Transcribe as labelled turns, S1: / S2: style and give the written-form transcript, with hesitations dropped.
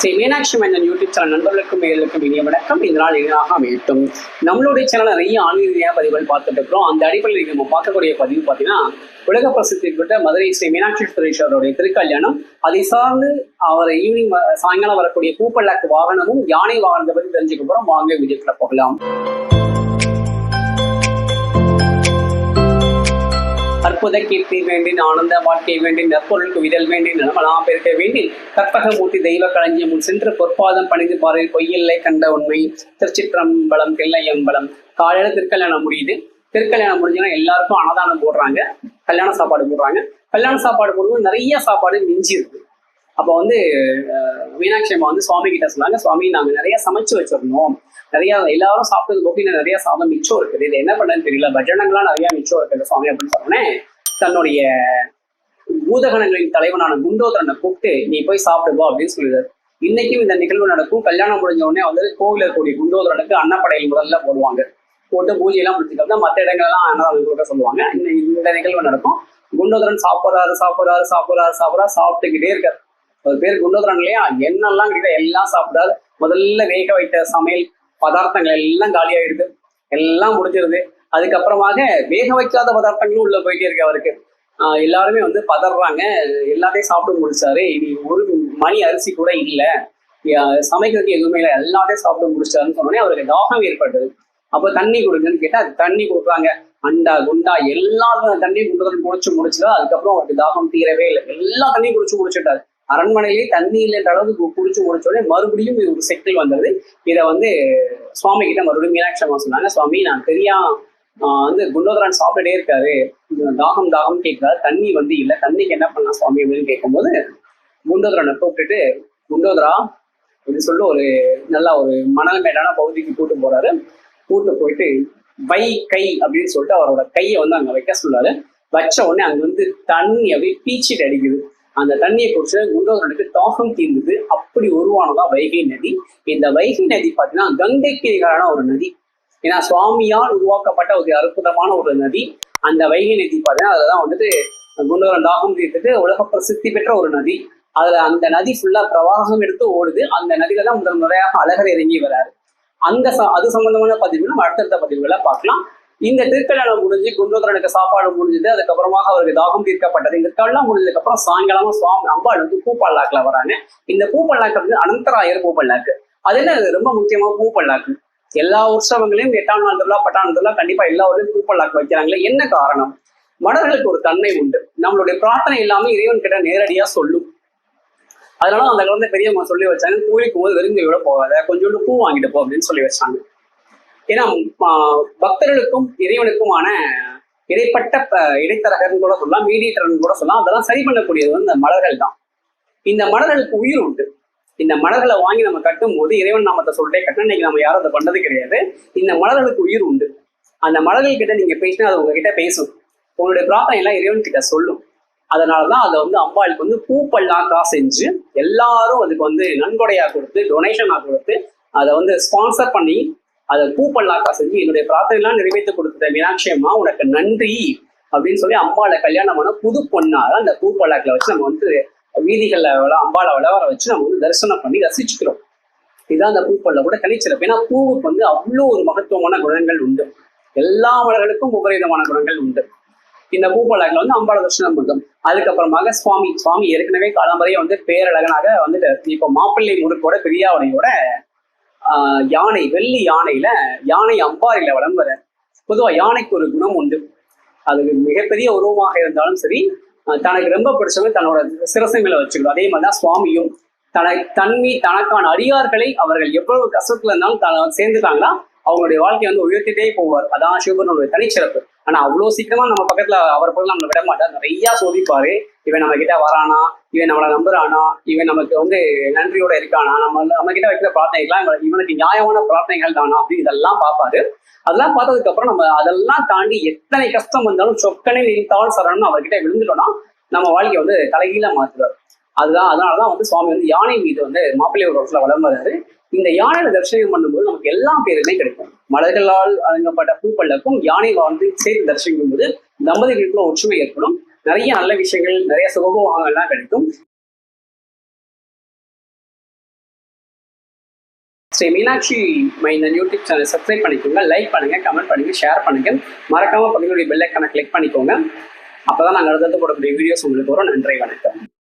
S1: Sri Meenakshi Menon YouTube channel நண்பர்களுக்கும் மேலுக்கும் இனிய வணக்கம். இந்த நாள் இனிதாக அமையட்டும். நம்மளுடைய சேனல் நிறைய ஆன்மீக பதிவுகள் பார்த்துட்டு இருக்கிறோம். அந்த அடிப்படையில் நம்ம பார்க்கக்கூடிய பதிவு பார்த்தீங்கன்னா, உலக பிரசித்தி பெற்ற மதுரை ஸ்ரீ மீனாட்சி சுந்தரேஸ்வரருடைய திருக்கல்யாணம். அதை சார்ந்து அவர் ஈவினிங் சாயங்காலம் வரக்கூடிய பூப்பல்லாக்கு வாகனமும் யானை வாகனத்தை பற்றி தெரிஞ்சுக்க போறோம். வாங்க வீடியோக்குள்ள போகலாம். அற்புத கீர்த்தி வேண்டின், ஆனந்த வாழ்க்கை வேண்டின், நற்பொருளுக்கு விதல் வேண்டின், நலமலாம் பெருக்க வேண்டின், கற்பகமூர்த்தி தெய்வ களஞ்சியம் முன் சென்று பொற்பாதம் பணிந்து பாரு பொய்யில்லை கண்ட உண்மை. திருச்சிற்றம்பலம் தில்லையம்பலம். காலையில திருக்கல்யாணம் முடியுது. திருக்கல்யாணம் முடிஞ்சோன்னா எல்லாருக்கும் அன்னதானம் போடுறாங்க, கல்யாண சாப்பாடு போடுறாங்க. கல்யாண சாப்பாடு போடும்போது நிறைய சாப்பாடு மிஞ்சி இருக்கு. அப்போ மீனாட்சி அம்மா சுவாமி கிட்ட சொன்னாங்க, சுவாமி நாங்க நிறைய சமைச்சு வச்சிருந்தோம், நிறைய எல்லாரும் சாப்பிட்டது போக்கு நிறைய சாதம் மிச்சம் இருக்குது, இது என்ன பண்ணன்னு தெரியல, பஜனங்கள்லாம் நிறைய மிச்சம் இருக்குது சுவாமி அப்படின்னு சொன்னேன். தன்னுடைய பூதகணங்களின் தலைவனான குண்டோதரனை கூப்பிட்டு நீ போய் சாப்பிடுவா அப்படின்னு சொல்லிடுறாரு. இன்னைக்கும் இந்த நிகழ்வு நடக்கும். கல்யாணம் முடிஞ்ச உடனே கோவில இருக்கக்கூடிய குண்டோதரனுக்கு அன்னப்படையில் முதல்ல போடுவாங்க. போட்டு பூஜையெல்லாம் முடிச்சுட்டு மற்ற இடங்கள்லாம் அன்னதானம் கொடுக்க சொல்லுவாங்க. இந்த நிகழ்வு நடக்கும். குண்டோதரன் சாப்பிட்றாரு சாப்பிட்டுக்கிட்டே இருக்காரு. ஒரு பேர் குண்டோதரன் இல்லையா, என்னெல்லாம் கிடையாது எல்லாம் சாப்பிடாரு. முதல்ல வேக வைத்த சமையல் பதார்த்தங்கள் எல்லாம் காலியாயிடுது, எல்லாம் முடிஞ்சிருது. அதுக்கப்புறமாக வேக வைக்காத பதார்த்தங்களும் உள்ள போயிட்டே இருக்கு அவருக்கு. எல்லாருமே பதறாங்க. எல்லாத்தையும் சாப்பிட்டு முடிச்சாரு. இனி ஒரு மணி அரிசி கூட இல்லை, சமைக்கிறதுக்கு எதுவுமே இல்லை, எல்லாத்தையும் சாப்பிட்டு முடிச்சாருன்னு சொன்னோடனே அவருக்கு தாகம் ஏற்பட்டது. அப்போ தண்ணி கொடுங்கன்னு கேட்டா அது தண்ணி கொடுக்குறாங்க. அண்டா குண்டா எல்லாரும் தண்ணியும் குண்டோதரன் குடிச்சு முடிச்சுதா. அதுக்கப்புறம் அவருக்கு தாகம் தீரவே இல்லை, எல்லா தண்ணியும் குடிச்சு முடிச்சுட்டாரு. அரண்மனையிலேயே தண்ணி இல்லைன்ற அளவுக்கு குடிச்சு முடிச்சோடனே மறுபடியும் இது ஒரு செக்கில் வந்தது. இதை சுவாமி கிட்ட மறுபடியும் மீனாட்சி அம்மா சொன்னாங்க, சுவாமி நான் குண்டோதரன் சாப்பிட்டுட்டே இருக்காரு, தாகம் கேட்கிறாரு, தண்ணி இல்லை, தண்ணிக்கு என்ன பண்ணலாம் சுவாமி அப்படின்னு கேட்கும்போது குண்டோதரனை கூப்பிட்டுட்டு, குண்டோதரா அப்படின்னு சொல்லிட்டு ஒரு நல்ல ஒரு மணல் மேடான பகுதிக்கு கூட்டு போறாரு. கூட்டு போயிட்டு வை கை அப்படின்னு சொல்லிட்டு அவரோட கையை அங்க வைக்க சொல்றாரு. வச்ச உடனே அங்க தண்ணி அப்படியே பீச்சிட்டு அடிக்குது. அந்த தண்ணியை குடிச்சு குண்டோதரனுக்கு தாகம் தீர்ந்தது. அப்படி உருவானதான் வைகை நதி. இந்த வைகை நதி பார்த்தீங்கன்னா கங்கைக்கு நிகரான ஒரு நதி. ஏன்னா சுவாமியால் உருவாக்கப்பட்ட ஒரு அற்புதமான ஒரு நதி அந்த வைகை நதி. பார்த்தீங்கன்னா அதுலதான் குண்டோதரன் தாகம் தீர்த்துட்டு உலக பிரசித்தி பெற்ற ஒரு நதி. அதுல அந்த நதி ஃபுல்லா பிரவாகம் எடுத்து ஓடுது. அந்த நதியில தான் முதல் முறையாக அழகர் இறங்கி வராரு. அது சம்பந்தமான பதிவுகள் நம்ம அடுத்தடுத்த பதிவுகளை பார்க்கலாம். இந்த திருக்கல்யாணம் முடிஞ்சு குண்டோதரனுக்கு சாப்பாடு முடிஞ்சது. அதுக்கப்புறமாக அவருக்கு தாகம் தீர்க்கப்பட்டது. இந்த கல்யாணம் முடிஞ்சதுக்கு அப்புறம் சாயங்காலமா சுவாமி அம்பாள் பூப்பல்லாக்குல வராங்க. இந்த பூப்பல்லாக்கு அனந்தராயர் பூப்பல்லாக்கு. அது என்ன ரொம்ப முக்கியமா பூப்பல்லாக்கு எல்லா உற்சவங்களையும் 8ஆம் நாள் திருவிழா 10ஆம் திருவிழா கண்டிப்பா எல்லா ஊரையும் பூப்பல்லாக்கு வைக்கிறாங்களே, என்ன காரணம்? மலர்களுக்கு ஒரு தன்மை உண்டு. நம்மளுடைய பிரார்த்தனை எல்லாமே இறைவன் கிட்ட நேரடியா சொல்லும். அதனால அந்த குழந்தை பெரியவங்க சொல்லி வச்சாங்க, கோயிலுக்கு போது வெறுங்கையோட போகாத, கொஞ்சோண்டு பூ வாங்கிட்டு போ அப்படின்னு சொல்லி வச்சாங்க. ஏன்னா பக்தர்களுக்கும் இறைவனுக்குமான இடைப்பட்ட இடைத்தரகர்னு கூட சொல்லலாம், மீடியேட்டர்னு கூட சொல்லலாம். அதெல்லாம் சரி பண்ணக்கூடியது இந்த மலர்கள் தான். இந்த மலர்களுக்கு உயிர் உண்டு. இந்த மலர்களை வாங்கி நம்ம கட்டும் போது இறைவன் நாமத்தை சொல்லிட்டே கட்டணும். இன்னைக்கு நம்ம யாரும் அதை பண்ணது கிடையாது. இந்த மலர்களுக்கு உயிர் உண்டு. அந்த மலர்கள் கிட்ட நீங்க பேசினா அது உங்ககிட்ட பேசும். உங்களுடைய பிரார்த்தனை எல்லாம் இறைவன் கிட்ட சொல்லும். அதனாலதான் அதை அம்பாளுக்கு பூப்பல்லாக்கா செஞ்சு எல்லாரும் அதுக்கு நன்கொடையா கொடுத்து டொனேஷனா கொடுத்து அதை ஸ்பான்சர் பண்ணி அதை பூப்பல்லாக்கா செஞ்சு என்னுடைய பிரார்த்தனை எல்லாம் நிறைவேற்றி கொடுத்த மீனாட்சி அம்மா உனக்கு நன்றி அப்படின்னு சொல்லி அம்பாளை கல்யாணம் பண்ண புது பொண்ணாக அந்த பூப்பல்லாக்கில் வச்சு நம்ம வீதிகள்ல அம்பாளை வளவர வச்சு நம்ம தரிசனம் பண்ணி ரசிச்சுக்கிறோம். இதுதான் அந்த பூப்பல்ல கூட கணிச்சிருப்போம். ஏன்னா பூவுக்கு அவ்வளோ ஒரு மகத்துவமான குணங்கள் உண்டு. எல்லா மலர்களுக்கும் விபரீதமான குணங்கள் உண்டு. இந்த பூப்பல்லாக்கில் அம்பாளை தரிசனம் பண்ணும். அதுக்கப்புறமாக சுவாமி ஏற்கனவே காலம்பரையே பேரழகனாக இப்போ மாப்பிள்ளை முறுக்கோட பெரியாவணையோட யானை வெள்ளி யானையில யானை அம்பாரில வலம் வர. பொதுவா யானைக்கு ஒரு குணம் உண்டு. அது மிகப்பெரிய உருவமாக இருந்தாலும் சரி, தனக்கு ரொம்ப பிடிச்சவங்க தன்னோட சிரசை மேல வச்சுக்கணும். அதே மாதிரிதான் சுவாமியும் தனக்கான அடியார்களை அவர்கள் எவ்வளவு கஷ்டத்துல இருந்தாலும் சேர்ந்துட்டாங்களா அவங்களுடைய வாழ்க்கையை உயர்த்திட்டே போவார். அதான் சிவபெருமானுடைய தனிச்சிறப்பு. ஆனா அவ்வளவு சீக்கிரமா நம்ம பக்கத்துல அவர் போல நம்மளை விட மாட்டார். நிறைய சோதிப்பாரு. இவன் நம்ம கிட்ட வரானா, இவன் நம்மளை நம்புறானா, இவன் நமக்கு நன்றியோட இருக்கானா, நம்ம கிட்ட வைக்கிற பிரார்த்தனைகள்லாம் இவனுக்கு நியாயமான பிரார்த்தனைகள் தானா அப்படின்னு இதெல்லாம் பார்ப்பாரு. அதெல்லாம் பார்த்ததுக்கு அப்புறம் நம்ம அதெல்லாம் தாண்டி எத்தனை கஷ்டம் வந்தாலும் சொக்கனை நினைத்தாலும் சரணம் அவர்கிட்ட விழுந்துட்டோம்னா நம்ம வாழ்க்கையை தலைகீழ மாத்துறாரு. அதனாலதான் சுவாமி யானை மீது மாப்பிள்ளை ஒரு இடத்துல வளம் வராரு. இந்த யானையில தரிசனம் பண்ணும்போது நமக்கு எல்லா பேருமே கிடைக்கும். மலர்களால் அழங்கப்பட்ட பூப்பல்லக்கும் யானை சேர்த்து தரிசனிக்கும் போது தம்பதிகளுக்குள்ள ஒற்றுமை ஏற்படும். நிறைய நல்ல விஷயங்கள், நிறைய சுகபோகங்கள்லாம் கிடைக்கும். ஸ்ரீ மீனாட்சி மைந்தன் யூடியூப் சேனல் சப்ஸ்கிரைப் பண்ணிக்கோங்க, லைக் பண்ணுங்க, கமெண்ட் பண்ணுங்க, ஷேர் பண்ணுங்க, மறக்காம பக்கத்துடைய பெல் ஐக்கானை கிளிக் பண்ணிக்கோங்க. அப்பதான் நாங்கள் அடுத்தடுத்து போடக்கூடிய வீடியோஸ் உங்களுக்கு வரும். நன்றி, வணக்கம்.